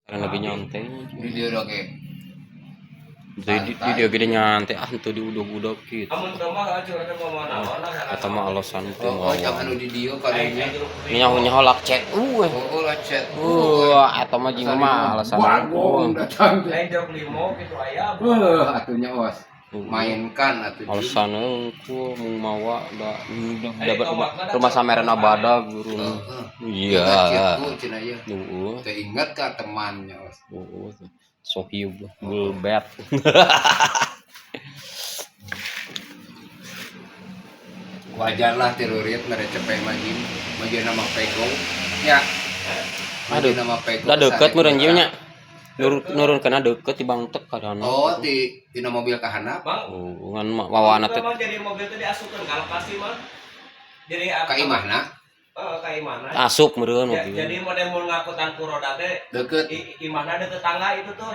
Karena lagi nyantai. Video oke. Di dia gede nyantai tuh di udah gitu. Amun teu mah curhatna mah naon Eta mah alasan teh Oh, jangan di dia kalinya. nyaho lak chat. Oh, lecet. Eta mah jeung mah alasan lain jok limo gitu aya. Atunya os. Mainkan atuh. alasan engku mun mawa dapat rumah samerana badag guru. Iya. Kitu cenah ieu. Teu ingat ka temannya os. Sohiu gulbet. Wajar lah terorit merecepeng majin nama pego ya Aduh, nama pego udah deket meureun jieu nya nurun kana deket di Bangtek kadana ti mobil kahanap ngan wawana teh jadi mobil teh diasupkeun ka lokasi mah jadi ka imahna ka imahna asup meureun mobil jadi model mun ngangkutan ku roda teh deket imahna deket tangga itu tuh